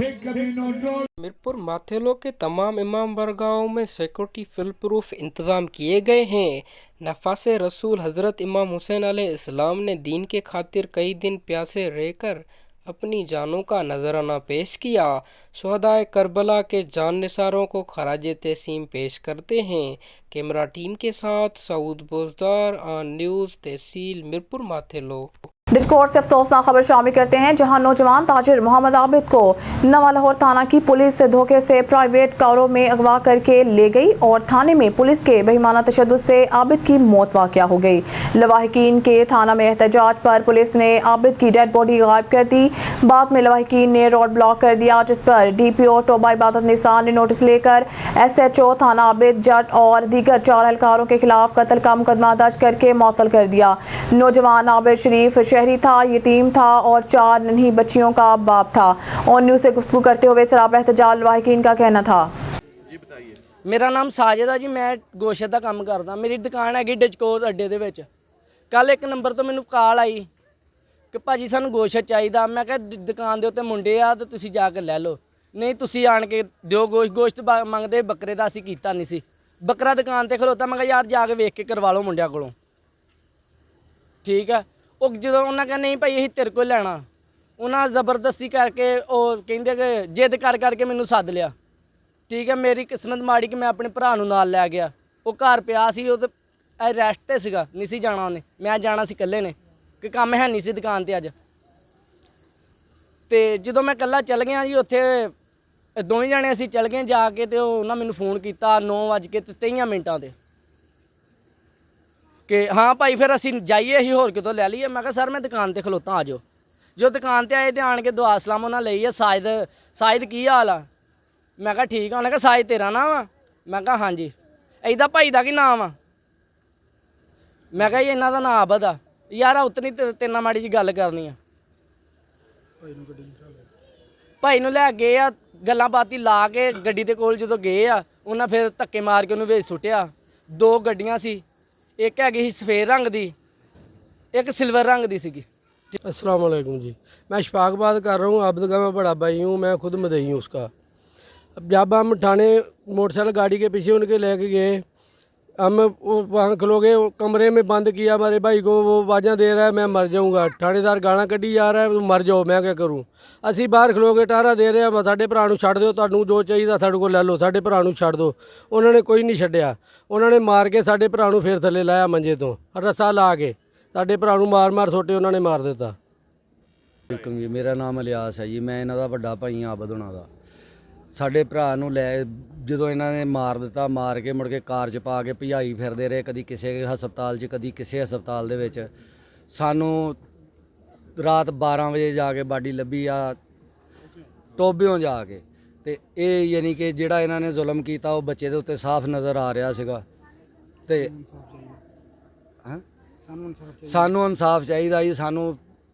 Speaker 14: एक कमीनो ड्रो।
Speaker 13: मीरपुर माथेलो के तमाम इमाम बरगाहों में सिक्योरिटी फुल प्रूफ इंतज़ाम किए गए हैं। नफासे रसूल हज़रत इमाम हुसैन अलैहिस्सलाम ने दीन के खातिर कई दिन प्यासे रहकर अपनी जानों का नजराना पेश किया। शोहदाए करबला के जान निसारों को खराज तहसीन पेश करते हैं। कैमरा टीम के साथ सऊद बोजदार ऑन न्यूज़ तहसील मीरपुर माथेलो।
Speaker 1: डिस्कोर्स से अफसोसनाक खबर शामिल करते हैं जहां नौजवान ताजिर मोहम्मद आबिद को नवा लाहौर थाना की पुलिस धोखे से प्राइवेट कारों में अगवा करके ले गई और थाने में पुलिस के बेईमाना तशद्दुद से आबिद की मौत वाक़या हो गई। लवाहिकीन के थाना में एहतजाज पर पुलिस ने आबिद की डेड बॉडी गायब कर दी। बाद में लवाहिकीन ने रोड ब्लॉक कर दिया जिस पर DPO टोबा इबादत निसार ने नोटिस लेकर SHO थाना आबिद जट और दीगर 4 एहलकारों के खिलाफ कत्ल का मुकदमा दर्ज करके मुअत्तल कर दिया। नौजवान आबिद शरीफ शहरी था, यतीम था और 4 नन्ही बच्चियों का बाप था। ऑन न्यूज़ से गुफ्तगू करते हुए सराबा एहतजाज लवाहिकीन का कहना था।
Speaker 15: मेरा नाम साजिद है जी, मैं गोशत का काम करदा। मेरी दुकान हैगी डिस्कोर्स अड्डे दे विच। कल 1 नंबर तो मैनू कॉल आई कि भाजी सानू गोशत चाहिदा। मैं कहा दुकान दे उत्ते मुंडे आ ते तुसीं जाके ले लो, नहीं तुसीं आण के दिओ गोश्त मंगदे बकरे दा असीं कीता नहीं सी। बकरा दुकान ते खलोता, मैं कहा यार जाके वेख के करवा लो मुंडिਆਂ कोलों, ठीक है। ਉਹ ਜਦੋਂ ਉਹਨਾਂ ਕਹਿੰਦੇ ਨਹੀਂ ਭਾਈ ਅਸੀਂ ਤੇਰੇ ਕੋਲ ਲੈਣਾ, ਉਹਨਾਂ ਜ਼ਬਰਦਸਤੀ ਕਰਕੇ ਉਹ ਕਹਿੰਦੇ ਕਿ ਜਿੱਦ ਕਰ ਕਰਕੇ ਮੈਨੂੰ ਸੱਦ ਲਿਆ, ਠੀਕ ਹੈ। ਮੇਰੀ ਕਿਸਮਤ ਮਾੜੀ ਕਿ ਮੈਂ ਆਪਣੇ ਭਰਾ ਨੂੰ ਨਾਲ ਲੈ ਗਿਆ। ਉਹ ਘਰ ਪਿਆ ਸੀ, ਉਹ ਤਾਂ ਰੈਸਟ 'ਤੇ ਸੀਗਾ, ਨਹੀਂ ਸੀ ਜਾਣਾ ਉਹਨੇ, ਮੈਂ ਜਾਣਾ ਸੀ ਇਕੱਲੇ ਨੇ ਕਿ ਕੰਮ ਹੈ ਨਹੀਂ ਸੀ ਦੁਕਾਨ 'ਤੇ ਅੱਜ। ਅਤੇ ਜਦੋਂ ਮੈਂ ਇਕੱਲਾ ਚੱਲ ਗਿਆ ਜੀ ਉੱਥੇ 2 ਜਣੇ ਅਸੀਂ ਚੱਲ ਗਏ ਜਾ ਕੇ, ਅਤੇ ਉਹਨਾਂ ਮੈਨੂੰ ਫੋਨ ਕੀਤਾ 9:23 ਤੇ ਕਿ ਹਾਂ ਭਾਈ ਫਿਰ ਅਸੀਂ ਜਾਈਏ, ਅਸੀਂ ਹੋਰ ਕਿਤੋਂ ਲੈ ਲਈਏ। ਮੈਂ ਕਿਹਾ ਸਰ ਮੈਂ ਦੁਕਾਨ ਤੇ ਖਲੋਤਾ, ਆ ਜਾਓ। ਜੋ ਦੁਕਾਨ ਤੇ ਆਏ ਤੇ ਆਣ ਕੇ ਦੁਆ ਸਲਾਮ ਉਹਨਾਂ ਲਈ ਆ। ਸਾਜਦ ਕੀ ਹਾਲ ਆ? ਮੈਂ ਕਿਹਾ ਠੀਕ ਆ। ਉਹਨੇ ਕਿਹਾ ਸਾਜਦ ਤੇਰਾ ਨਾਮ ਆ? ਮੈਂ ਕਿਹਾ ਹਾਂਜੀ। ਇਹਦਾ ਭਾਈ ਦਾ ਕੀ ਨਾਮ ਆ? ਮੈਂ ਕਿਹਾ ਜੀ ਇਹਨਾਂ ਦਾ ਨਾਮ ਆਬਦ ਆ। ਯਾਰ ਉਤਨੀ ਤੇਰੇ ਨਾਲ ਮਾੜੀ ਜੀ ਗੱਲ ਕਰਨੀ ਆ। ਭਾਈ ਨੂੰ ਲੈ ਗਏ ਆ, ਗੱਲਾਂ ਬਾਤੀ ਲਾ ਕੇ ਗੱਡੀ ਦੇ ਕੋਲ ਜਦੋਂ ਗਏ ਆ, ਉਹਨਾਂ ਫਿਰ ਧੱਕੇ ਮਾਰ ਕੇ ਉਹਨੂੰ ਵਿੱਚ ਸੁੱਟਿਆ। 2 ਗੱਡੀਆਂ ਸੀ, ਇੱਕ ਹੈਗੀ ਸੀ ਸਫੇਦ रंग ਦੀ, एक सिल्वर रंग दी सीगी।
Speaker 16: अस्सलाम वालेकुम जी, मैं शफाक बात कर रहा हूँ। आबिद का मैं बड़ा भाई हूँ, मैं खुद मदई हूँ उसका। अब जब हम थाने मोटरसाइकिल गाड़ी के पीछे उनके लेके गए, हम वहाँ खलो गए, कमरे में बंद किया हमारे भाई को। वो आवाज़ां दे रहा है मैं मर जाऊँगा, थानेदार गाना कढ़ी जा रहा है तुम मर जाओ। मैं क्या करूँ? असी बाहर खलो के टारा दे रहे हैं, साडे भरा नूं छड्ड दिओ, तुहानूं जो चाहिए साडे कोल लै लो, साडे भरा नूं छड्ड दो। उन्होंने कोई नहीं छड्डिया, उन्होंने मार के साडे भरा नूं फिर थल्ले लाया मंजे तो, रस्सा ला के साडे भरा नूं मार सुੱਟੇ ਉਹਨਾਂ ਨੇ ਮਾਰ ਦਿੱਤਾ।
Speaker 17: ਵਾਲੇਕੁਮ ਜੀ, ਮੇਰਾ ਨਾਮ ਇਲਿਆਸ ਹੈ ਜੀ। ਮੈਂ ਇਹਨਾਂ ਦਾ ਵੱਡਾ ਭਾਈ ਹਾਂ ਆਬਦ ਹੋਣਾ ਦਾ। ਸਾਡੇ ਭਰਾ ਨੂੰ ਲੈ ਜਦੋਂ ਇਹਨਾਂ ਨੇ ਮਾਰ ਦਿੱਤਾ, ਮਾਰ ਕੇ ਮੁੜ ਕੇ ਕਾਰ 'ਚ ਪਾ ਕੇ ਭਜਾਈ ਫਿਰਦੇ ਰਹੇ, ਕਦੀ ਕਿਸੇ ਹਸਪਤਾਲ 'ਚ ਕਦੀ ਕਿਸੇ ਹਸਪਤਾਲ ਦੇ ਵਿੱਚ। ਸਾਨੂੰ ਰਾਤ 12 ਵਜੇ ਜਾ ਕੇ ਬਾਡੀ ਲੱਭੀ ਆ ਟੋਬਿਓਂ ਜਾ ਕੇ। ਤੇ ਇਹ ਯਾਨੀ ਕਿ ਜਿਹੜਾ ਇਹਨਾਂ ਨੇ ਜ਼ੁਲਮ ਕੀਤਾ ਉਹ ਬੱਚੇ ਦੇ ਉੱਤੇ ਸਾਫ਼ ਨਜ਼ਰ ਆ ਰਿਹਾ ਸੀਗਾ। ਤੇ ਸਾਨੂੰ ਇਨਸਾਫ ਚਾਹੀਦਾ ਜੀ, ਸਾਨੂੰ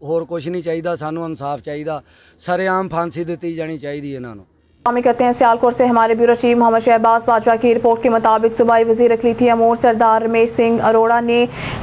Speaker 17: ਹੋਰ ਕੁਝ नहीं चाहिए, सानू इंसाफ चाहिए। सरेआम फांसी दी जानी चाहिए इन्हों।
Speaker 1: कहते हैं सियालकोट से हमारे ब्यूरो चीफ मोहम्मद शहबाज बाजवा की रिपोर्ट के मुताबिक सूबाई वजीर अकलीती अमूर सरदार रमेश सिंह अरोड़ा ने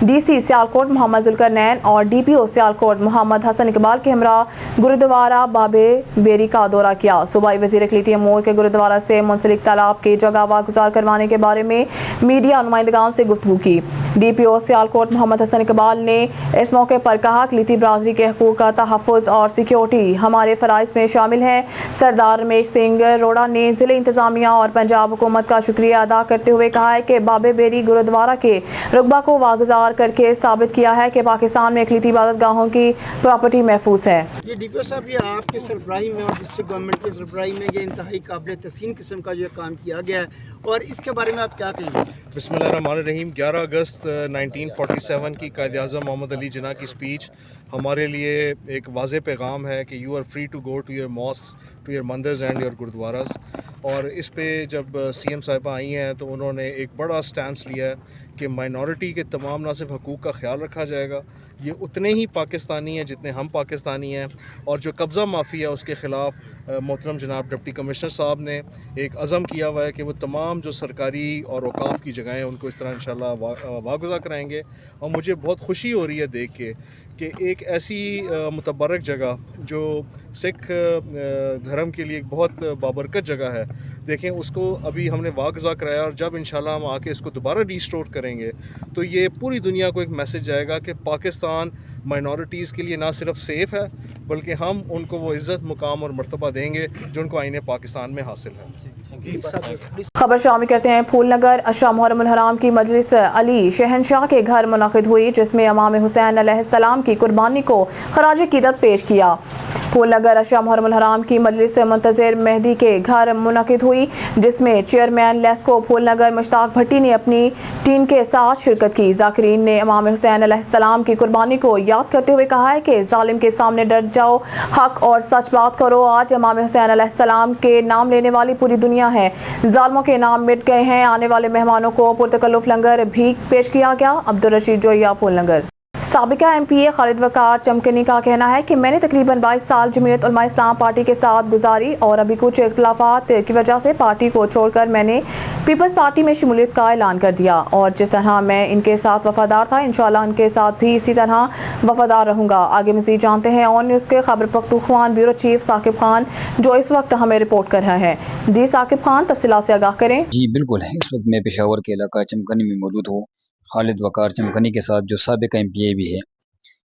Speaker 1: DC सियालकोट मोहम्मद जुल्करनैन और DPO सियालकोट मोहम्मद हसन इकबाल के हमरा गुरुद्वारा बाबे बेरी का दौरा किया। सूबाई वजीर अकलीती अमूर के गुरुद्वारा से मुंसलिक तालाब के जगह वागुजार करवाने के बारे में मीडिया नुमाइंदगान से गुफ्तगू की। DPO सियालकोट मोहम्मद हसन इकबाल ने इस मौके पर कहा अकलीती बरादरी के हकूक़ का तहफ़्फ़ुज़ और सिक्योरिटी हमारे फ़राइज़ में शामिल है। सरदार रमेश सिंह अरोड़ा ने ज़िले इंतज़ामिया और पंजाब हुकूमत का शुक्रिया अदा करते हुए कहा है कि बाबे बेरी गुरुद्वारा के रुकबा को वागुजार करके साबित किया है कि पाकिस्तान में अक़लीती इबादत गाहों की प्रॉपर्टी महफूज है।
Speaker 18: ये DPO साहब, ये आपके सरबराही में और डिस्ट्रिक्ट गवर्नमेंट के सरबराही में ये इंतहाई काबिल तहसीन किस्म का जो काम किया गया है, और इसके बारे में आप क्या कहेंगे?
Speaker 19: बिस्मिल्लाहिर्रहमानिर्रहीम। 11 अगस्त 1947 की कायद-ए-आज़म मोहम्मद अली जिन्ना की स्पीच हमारे लिए एक वाज़ेह पैगाम है कि you are free to go to your mosque, to your mandirs and your gurdwaras. और इस पे जब CM साहिबा आई हैं तो उन्होंने एक बड़ा स्टैंस लिया है कि माइनॉरिटी के तमाम ना सिर्फ हकूक़ का ख्याल रखा जाएगा, ये उतने ही पाकिस्तानी हैं जितने हम पाकिस्तानी हैं। और जो कब्ज़ा माफ़ी है उसके ख़िलाफ़ मोहतरम जनाब डिप्टी कमिश्नर साहब ने एक अज़म किया हुआ है कि वो तमाम जो सरकारी और औकाफ़ की जगहें हैं उनको इस तरह इंशाअल्लाह वागुज़ा कराएंगे। और मुझे बहुत खुशी हो रही है देख के कि एक ऐसी मुतबरक जगह जो सिख धर्म के लिए एक बहुत बाबरकत जगह है, देखें उसको अभी हमने वागुज़ा कराया। और जब इंशाल्लाह हम आके इसको दोबारा रिस्टोर करेंगे तो ये पूरी दुनिया को एक मैसेज जाएगा कि पाकिस्तान माइनॉरिटीज़ के लिए ना सिर्फ सेफ़ है बल्कि हम उनको वो इज़्ज़त, मुकाम और मर्तबा देंगे जो उनको आईने पाकिस्तान में हासिल है।
Speaker 1: खबर शामिल करते हैं। फूलनगर अशरा मुहर्रम उल हराम की मजलिस अली शहनशाह के घर मुनक़िद हुई, जिसमें इमाम हुसैन अलैहिस्सलाम की कुर्बानी को खराज क़ीदत पेश किया। फूलनगर अशरा मुहर्रम उल हराम की मजलिस मुंतज़िर मेहदी के घर मुनक़िद हुई, जिसमें चेयरमैन लेस्को फूलनगर मुश्ताक भट्टी ने अपनी टीम के साथ शिरकत की। ज़ाकिरीन ने इमाम हुसैन अलैहिस्सलाम की कुर्बानी को याद करते हुए कहा है कि ज़ालिम के सामने डट जाओ, हक और सच बात करो। आज इमाम हुसैन अलैहिस्सलाम के नाम लेने वाली पूरी दुनिया है। ज़ालिमों के नाम मिट गए हैं। आने वाले मेहमानों को पुरतकल्लुफ़ लंगर भी पेश किया गया। अब्दुल रशीद जोया फूलनगर। साबिका MPA खालिद वकार चमकनी का कहना है कि मैंने तकरीबन 22 साल जमीयत उलमा इस्लाम पार्टी के साथ गुजारी और अभी कुछ इख्तिलाफात की वजह से पार्टी को छोड़कर मैंने पीपल्स पार्टी में शमूलियत का ऐलान कर दिया। और जिस तरह मैं इनके साथ वफादार था, इंशाल्लाह इनके साथ भी इसी तरह वफादार रहूँगा। आगे मज़ीद जानते हैं ऑन न्यूज़ के खैबर पख्तूनख्वा ब्यूरो चीफ साकिब खान, जो इस वक्त हमें रिपोर्ट कर रहे हैं। जी साकिब खान, तफसीलात से आगाह करें।
Speaker 20: जी बिल्कुल है, इस वक्त मैं पेशावर के इलाका चमकनी में मौजूद हूँ खालिद वकार चमकनी के साथ, जो साबिका MPA भी है।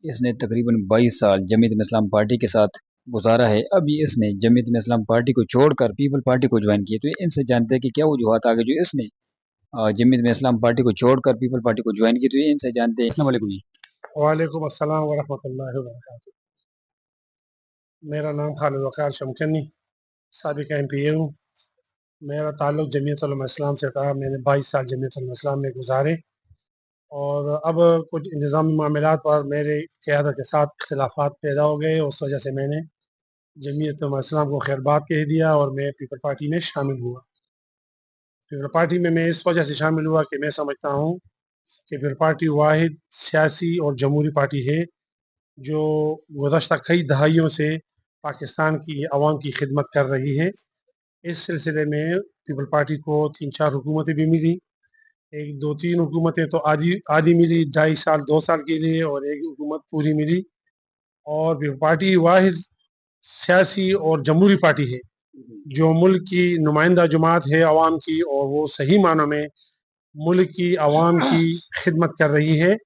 Speaker 20: इसने तकरीबन 22 साल जमीयत इस्लाम पार्टी के साथ गुजारा है। अभी इसने जमीयत इस्लाम पार्टी को छोड़कर पीपल पार्टी को ज्वाइन किया। तो इनसे जानते हैं कि क्या वजूहत आगे जो इसने जमीयत इस्लाम पार्टी को छोड़कर पीपल पार्टी को ज्वाइन की। तो ये इनसे जानते हैं। अस्सलाम वालेकुम।
Speaker 21: वालेकुम अस्सलाम व रहमतुल्लाहि व बरकातुहू। मेरा नाम खालिद वकार चमकनी, साबिका MPA हूँ। मेरा ताल्लुक़ जमीयत उलमा इस्लाम से था। मैंने 22 साल जमीयत उलमा इस्लाम में गुजारे। और अब कुछ इंतज़ामी मामलात पर मेरे क़यादत के साथ इख्तिलाफात पैदा हो गए। उस वजह से मैंने जमीयत उलमा इस्लाम को खैरबाद कह दिया और मैं पीपल पार्टी में शामिल हुआ। पीपल पार्टी में मैं इस वजह से शामिल हुआ कि मैं समझता हूँ कि पीपल पार्टी वाहिद सियासी और जमहूरी पार्टी है जो गुज़श्ता कई दहाइयों से पाकिस्तान की आवाम की खिदमत कर रही है। इस सिलसिले में पीपल पार्टी को 3-4 हुकूमतें भी मिली। 1-2-3 हुकूमतें तो आधी मिली 2.5 साल 2 साल के लिए, और एक हुकूमत पूरी मिली। और पीपल पार्टी वाहिद सियासी और जमहूरी पार्टी है जो मुल्क की नुमाइंदा जमात है आवाम की, और वो सही मानों में मुल्क की आवाम की खिदमत कर रही है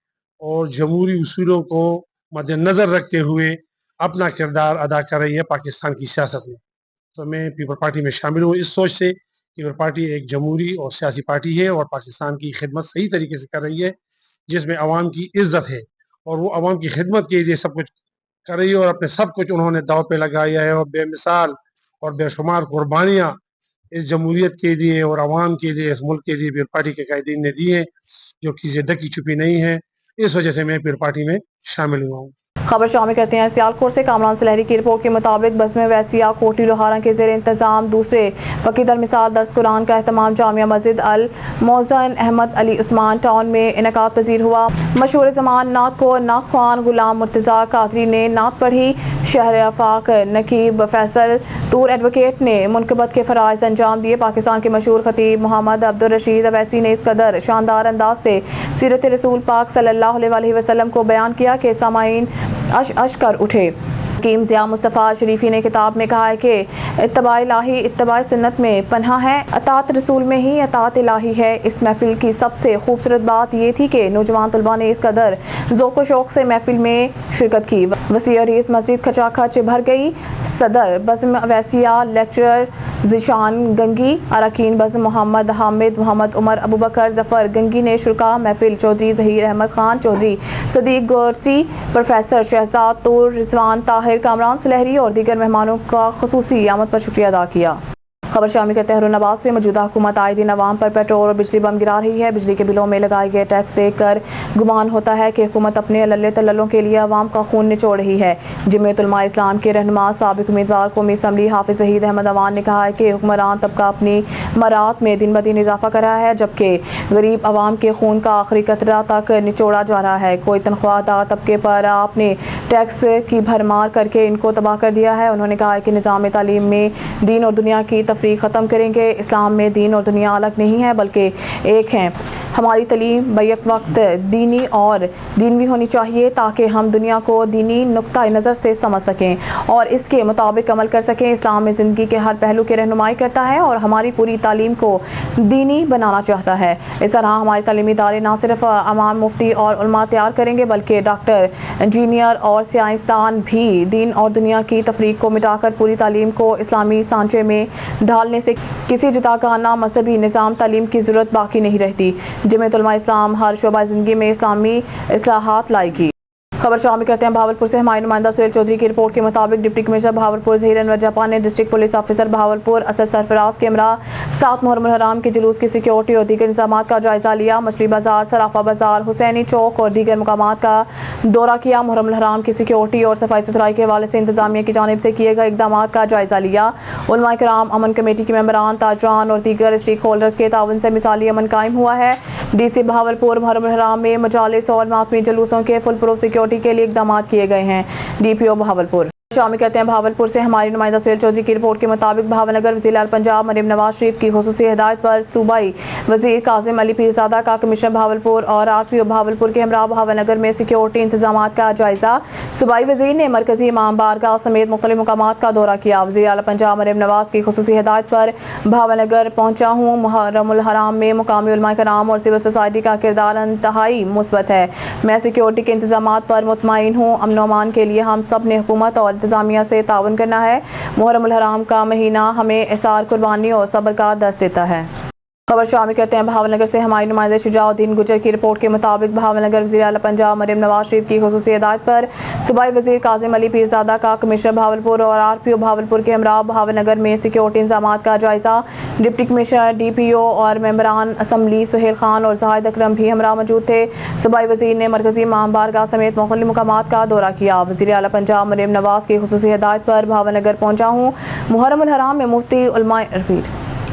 Speaker 21: और जमहूरी उसूलों को मद्देनज़र रखते हुए अपना किरदार अदा कर रही है पाकिस्तान की सियासत में। तो मैं पीपल पार्टी में शामिल हूँ इस सोच से कि पीपल पार्टी एक जमहूरी और सियासी पार्टी है और पाकिस्तान की खिदमत सही तरीके से कर रही है, जिसमें आवाम की इज्जत है और वो आवाम की खिदमत के लिए सब कुछ कर रही है और अपने सब कुछ उन्होंने दाव पे लगाया है और बेमिसाल और बेशुमार कुर्बानियाँ इस जमहूरियत के लिए और आवाम के लिए, इस मुल्क के लिए पीपल पार्टी के कायदीन ने दी है, जो किसी ढकी छुपी नहीं है। इस वजह से मैं पीपल पार्टी में शामिल हुआ हूँ।
Speaker 1: खबर शामिल करते हैं सियालकोट से। कामरान सुलहरी की रिपोर्ट के मुताबिक बज़्म वैसिया कोटली लोहारा के ज़ेर इंतज़ाम दूसरे फ़कीद अल मिसाल दर्स कुरान का अहतमाम जामिया मस्जिद अल मोज़न अहमद अली उस्मान टाउन में इनकाद पजीर हुआ। मशहूर ज़मान नात को नात ख्वान गुलाम मुर्तज़ा कादरी ने नात पढ़ी। शहर आफाक नकीब फैसल तूर एडवोकेट ने मुनकबत के फ़राइज़ अंजाम दिए। पाकिस्तान के मशहूर खतीब मोहम्मद अब्दुल रशीद अवैसी ने इस कदर शानदार अंदाज से सीरत रसूल पाक सल्लल्लाहु अलैहि वसल्लम को बयान किया कि सामाईन अश कर उठे। हकीम ज़िया मुस्तफ़ा शरीफी ने किताब में कहा है कि इत्तबा इलाही इत्तबा सुन्नत में पनाह है, अतात रसूल में ही अतात इलाही है। इस महफिल की सबसे खूबसूरत बात ये थी कि नौजवान तलबा ने इस कदर ज़ौक़ व शौक़ से महफिल में शिरकत की। वसी अरीज़ मस्जिद खचाखच भर गई। सदर बज़्म वैसिया लेक्चरर ज़ीशान गंगी, अरकान बज़्म मोहम्मद हामिद, मोहम्मद उमर, अबू बकर ज़फ़र गंगी ने शुरका महफिल चौधरी ज़हीर अहमद खान चौधरी, सदीक गोरसी, प्रोफेसर शहजाद तूर, रिजवान ताहिर, कामरान सुलहरी और दीगर मेहमानों का ख़ुसूसी आमद पर शुक्रिया अदा किया। खबर शामिल करते हैं हुर्रनाबाद से। मौजूदा हुकूमत आए दिन अवाम पर पेट्रोल और बिजली बम गिरा रही है। बिजली के बिलों में लगाए गए टैक्स देखकर गुमान होता है कि हुकूमत अपने लल्ले तल्लों के लिए अवाम का खून निचोड़ रही है। जमीयत उलमा इस्लाम के रहनुमा साबिक उम्मीदवार कौमी असम्बली हाफिज़ वहीद अहमद अवान ने कहा है कि हुक्मरान तबका अपनी मरात में दिन ब दिन इजाफा कर रहा है, जबकि गरीब अवाम के खून का आखिरी कतरा तक निचोड़ा जा रहा है। कोई तनख्वाहदार तबके पर आपने टैक्स की भरमार करके इनको तबाह कर दिया है। उन्होंने कहा है कि निज़ाम तालीम में दीन और दुनिया की तफरीक ख़त्म करेंगे। इस्लाम में दीन और दुनिया अलग नहीं है बल्कि एक हैं। हमारी तालीम बैक वक्त दीनी और दीनवी होनी चाहिए ताकि हम दुनिया को दीनी नुक्ता नज़र से समझ सकें और इसके मुताबिक अमल कर सकें। इस्लाम में ज़िंदगी के हर पहलू की रहनुमाई करता है और हमारी पूरी तालीम को दीनी बनाना चाहता है। इस तरह हमारे तालीमी इदारे न सिर्फ अवाम, मुफ्ती और उलमा तैयार करेंगे बल्कि डॉक्टर, इंजीनियर और साइंसदान भी दीन और दुनिया की तफरीक को मिटाकर पूरी तालीम को इस्लामी सांचे में ढालने से किसी जुदागाना मजहबी निज़ाम तालीम की ज़रूरत बाकी नहीं रहती। जमीयत उलमा इस्लाम हर शोबा ज़िंदगी में इस्लामी इस्लाहात लाएगी। खबर शामिल करते हैं भावलपुर से। हमारे नुमाइंदा सुहेल चौधरी की रिपोर्ट के मुताबिक डिप्टी कमिश्नर भावलपुर ज़हीर अनवर जापान ने district police officer Bahawalpur Asad Sarfraz के हमरा 7 मुहर्रम हराम के जुलूस की सिक्योरिटी और दीगर इंतजामात का जायज़ा लिया। मछली बाजार, सराफा बाजार, हुसैनी चौक और दीगर मकामात का दौरा किया। मुहर्रम हराम की सिक्योरिटी और सफाई सुथराई के हवाले से इंतजामिया की जानिब से किए गए इक़दामात का जायज़ा लिया। उलमा किराम, अमन कमेटी के मेंबरान, ताजरान और दीगर स्टेक होल्डर्स के तावन से मिसाली अमन कायम हुआ है। DC भावलपुर मुहर्रम हराम में मजालिस और मातमी जुलूसों के फुल प्रूफ सिक्योरिटी के लिए इक़दामात किए गए हैं। DPO भावलपुर शामिल करते हैं भावलपुर से। हमारी नुमाइंदा सुहेल चौधरी की रिपोर्ट के मुताबिक भावनगर वज़ीर पंजाब मरीम नवाज शरीफ की खुसूसी हिदायत पर सूबाई वज़ीर कासिम अली पीरज़ादा का कमिश्नर भावलपुर और RPO भावलपुर के हमरा भावनगर में सिक्योरिटी इंतजामात का जायज़ा। सूबाई वज़ीर ने मरकज़ी इमाम बारगाह समेत मुख्तलिफ मकामात का दौरा किया। वज़ीर आला पंजाब मरीम नवाज की खुसूसी हिदायत पर भावनगर पहुँचा हूँ। मुहर्रमुल हराम में मुकामी उलमा कराम और सिविल सोसाइटी का किरदार इंतहाई मुस्बत है। मैं सिक्योरिटी के इंतजामात पर मुतमईन हूँ। अमन व अमान के लिए हम सब ने हुकूमत और इंतजामिया से ताउन करना है। मुहर्रमुल हराम का महीना हमें इसार, कुर्बानी और सब्र का दर्स देता है। खबर शामिल करते हैं भावनगर से। हमारे नुमाइंदे शुजाउद्दीन गुजर की रिपोर्ट के मुताबिक भावनगर वज़ीर आला पंजाब मरीम नवाज शरीफ की खुसूसी हिदायत पर सूबाई वज़ीर कासिम अली पीरज़ादा का कमिश्नर भावलपुर और RPO भावलपुर के हमरा भावनगर में सिक्योरिटी इंतजामात का जायज़ा। डिप्टी कमिश्नर DPO और मेंबरान असम्बली सुहेल खान और ज़ाहिद अकरम भी हमरा मौजूद थे। सूबाई वज़ीर ने मरकज़ी इमाम बारगाह समेत मुख्तलिफ मकामात का दौरा किया। वज़ीर आला पंजाब मरीम नवाज की खुसूसी हिदायत पर भावनगर पहुँचा हूँ। मुहर्रमुल हराम में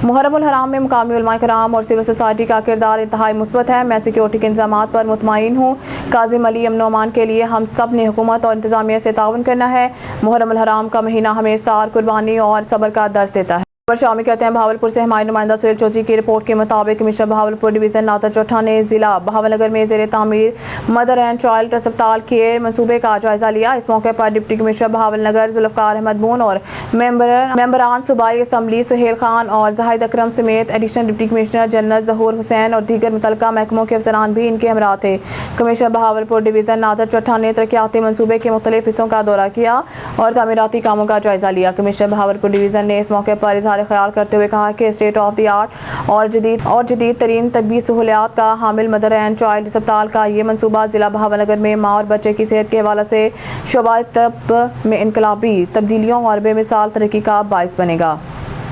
Speaker 1: मुहर्रमुल हराम में मुकामी उलमाए कराम और सिविल सोसाइटी का किरदार इंतहाई मुस्बत है। मैं सिक्योरिटी के इंतजामात पर मुतमईन हूँ। काज़िम अली अमन अमान के लिए हम सब ने हुकूमत और इंतजामिया से ताउन करना है। मुहर्रमुल हराम का महीना हमें सार कुर्बानी और सब्र का दर्स देता है। शामिल करते हैं भावलपुर से। हमारे नुमाइंदा सुहेल चौधरी की रिपोर्ट के मुताबिक कमिश्नर भावलपुर डिवीज़न नाता चौथा ने ज़िला भावनगर में ज़ेरे तामीर मदर एंड चाइल्ड अस्पताल के मंसूबे का जायज़ा लिया। इस मौके पर डिप्टी कमिश्नर भावनगर जुल्फ़कार अहमद बून और मेंबरान सूबाई असम्बली सुहेल खान और ज़ाहिद अकरम समेत एडिशनल डिप्टी कमिश्नर जनरल ज़हूर हुसैन और दीगर मुतल्लिका महकमों के अफसरान भी इनके हमरा थे। कमिश्नर भावलपुर डिवीज़न नाता चौथा ने तरक्याती मनसूबे के मुख्तलिफ हिस्सों का दौरा किया और तामीराती कामों का जायज़ा लिया। कमिश्नर भावलपुर डिवीज़न ने इस मौके पर इज़हार ख्याल करते हुए कहा कि स्टेट ऑफ द आर्ट और जदीद तरीन तबी सहूलियात का हामिल मदर एंड चाइल्ड अस्पताल का ये मनसूबा ज़िला भावनगर में माँ और बच्चे की सेहत के हवाले से शोबा तब में इनकलाबी तब्दीलियों और बेमिसाल तरक्की का बाइस बनेगा।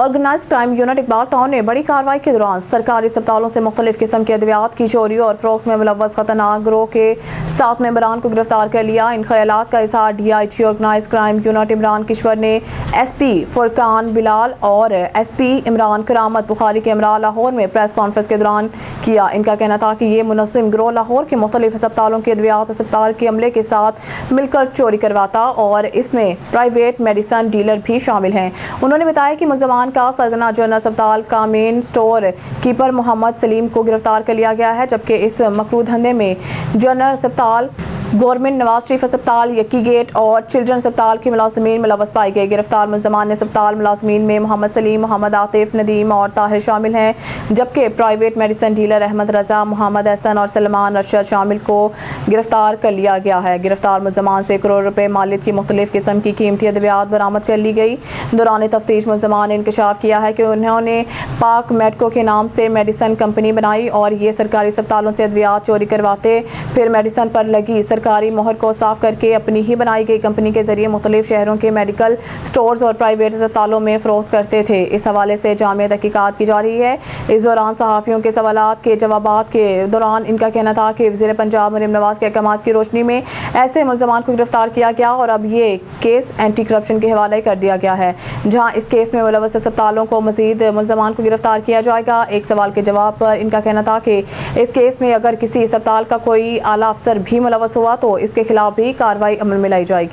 Speaker 1: Organised crime unit Iqbal town ने बड़ी कार्रवाई के दौरान सरकारी अस्पतालों से मुख्तलिफ किस्म के अद्वियात की चोरी और फरोख्त में मुलव्वस खतरनाक गिरोह के 7 मेंबरान को गिरफ्तार कर लिया। इन ख्यालात का इजहार DIG organised crime unit Imran Kishwar ने SP फुरकान बिलाल और SP इमरान करामत बुखारी के हमरा लाहौर में प्रेस कॉन्फ्रेंस के दौरान किया। इनका कहना था कि ये मुनज़्ज़म गिरोह लाहौर के मुख्तलिफ अस्पतालों के अद्वियात अस्पताल के अमले के साथ मिलकर चोरी करवाता और इसमें प्राइवेट मेडिसन डीलर भी शामिल हैं। उन्होंने बताया कि मुलज़मान का सरगना जनरल अस्पताल का main store keeper Muhammad Saleem को गिरफ्तार कर लिया गया है, जबकि इस मकरूह धंधे में जनरल अस्पताल, गवर्नमेंट नवाज शरीफ अस्पताल, यक्की गेट और चिल्ड्रन अस्पताल के मुलाजमीन मुलव्वस पाए गए। गिरफ्तार मुलज़मान अस्पताल मुलाजमीन में मोहम्मद सलीम, मोहम्मद आतिफ, नदीम और ताहिर शामिल हैं, जबकि प्राइवेट मेडिसन डीलर अहमद रज़ा, मोहम्मद एहसन और सलमान अरशद शामिल को गिरफ्तार कर लिया गया है। गिरफ्तार मुलज़मान से करोड़ रुपए मालियत की मुख्तलिफ किस्म की कीमती अद्वियात बरामद कर ली गई। दौरान तफ्तीश मुलज़मान ने इंकशाफ किया है कि उन्होंने पाक मेडिको के नाम से मेडिसन कंपनी बनाई और ये सरकारी अस्पतालों से अद्वियात चोरी करवाते, फिर मेडिसन पर लगी सरकारी मोहर को साफ करके अपनी ही बनाई गई कंपनी के जरिए मुख्तलिफ शहरों के मेडिकल स्टोर्स और प्राइवेट अस्पतालों में फरोख्त करते थे। इस हवाले से जामिया तहकीकात की जा रही है। इस दौरान सहाफ़ियों के सवालात के जवाबात के दौरान इनका कहना था कि वज़ीर पंजाब मरीम नवाज के अहकामात की रोशनी में ऐसे मुलज़मान को गिरफ्तार किया गया और अब ये केस एंटी करप्शन के हवाले कर दिया गया है, जहाँ इस केस में मुलव्वस अस्पतालों को मज़ीद मुलज़मान को गिरफ्तार किया जाएगा। एक सवाल के जवाब पर इनका कहना था कि इस केस में अगर किसी अस्पताल का कोई आला अफसर भी मुलव्वस हुआ तो इसके खिलाफ भी कार्रवाई अमल में लाई जाएगी।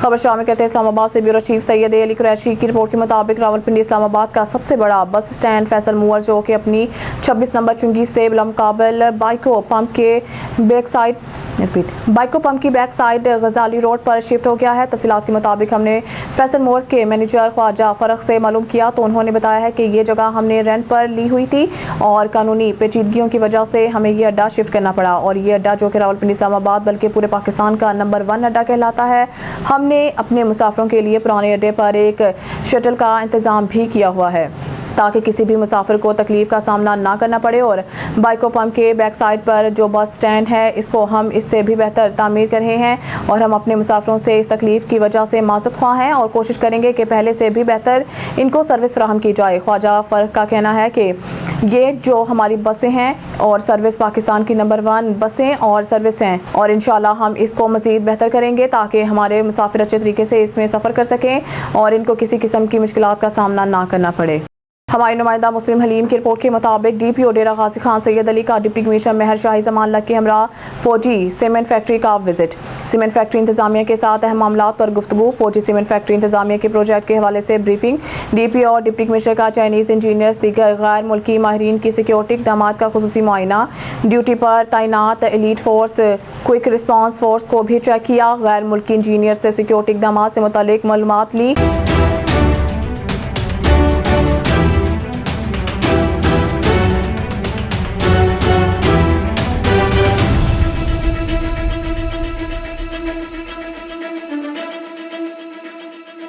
Speaker 1: खबर शामिल करते हैं इस्लामाबाद से। ब्यूरो चीफ सैयद अली कुरैशी की रिपोर्ट के मुताबिक रावलपिंडी इस्लामाबाद का सबसे बड़ा बस स्टैंड फैसल मूवर जो कि अपनी 26 नंबर चुंगी से बिलामुकाबिल बाइको पंप की बैक साइड गजाली रोड पर शिफ्ट हो गया है। तफसीलात के मुताबिक हमने फैसल मोर्स के मैनेजर ख्वाजा फ़रख से मालूम किया तो उन्होंने बताया है कि ये जगह हमने रेंट पर ली हुई थी और कानूनी पेचीदगियों की वजह से हमें ये अड्डा शिफ्ट करना पड़ा और ये अड्डा जो कि रावलपिंडी इस्लामाबाद बल्कि पूरे पाकिस्तान का नंबर 1 अड्डा कहलाता है। हमने अपने मुसाफिरों के लिए पुराने अड्डे पर एक शटल का इंतज़ाम भी किया हुआ है ताकि किसी भी मुसाफिर को तकलीफ का सामना ना करना पड़े और बाइको पंप के बैक साइड पर जो बस स्टैंड है इसको हम इससे भी बेहतर तामीर कर रहे हैं और हम अपने मुसाफिरों से इस तकलीफ की वजह से माज़रत ख्वाह हैं और कोशिश करेंगे कि पहले से भी बेहतर इनको सर्विस फराहम की जाए। ख्वाजा फ़र्क का कहना है कि ये जो हमारी बसें हैं और सर्विस पाकिस्तान की नंबर 1 बसें और सर्विस हैं और इंशाल्लाह हम इसको मज़ीद बेहतर करेंगे ताकि हमारे मुसाफिर अच्छे तरीके से इसमें सफ़र कर सकें और इनको किसी किस्म की मुश्किलात का सामना ना करना पड़े। हमारे नुमाइंदा मुस्लिम हलीम की रिपोर्ट के मुताबिक DPO डेरा गाजी खान सैयद अली का डिप्टी कमिश्नर मेहर शाही जमान लग के हमरा फौजी सीमेंट फैक्ट्री का विजिट। सीमेंट फैक्ट्री इंतजामिया के साथ अहम मामलात पर गुफ्तगू। फौजी सीमेंट फैक्ट्री इंतजामिया के प्रोजेक्ट के हवाले से ब्रीफिंग। DPO और डिप्टी कमिश्नर का चाइनीज़ इंजीनियर्स दीगर गैर मुल्की माहिरीन की सिक्योरिटी इक़दामात का खुसूसी मुआयना। ड्यूटी पर तैनात elite force quick response force को भी चेक किया। गैर मुल्की इंजीनियर से सिक्योरिटी इक़दामात से मुतालिक मालूमात ली।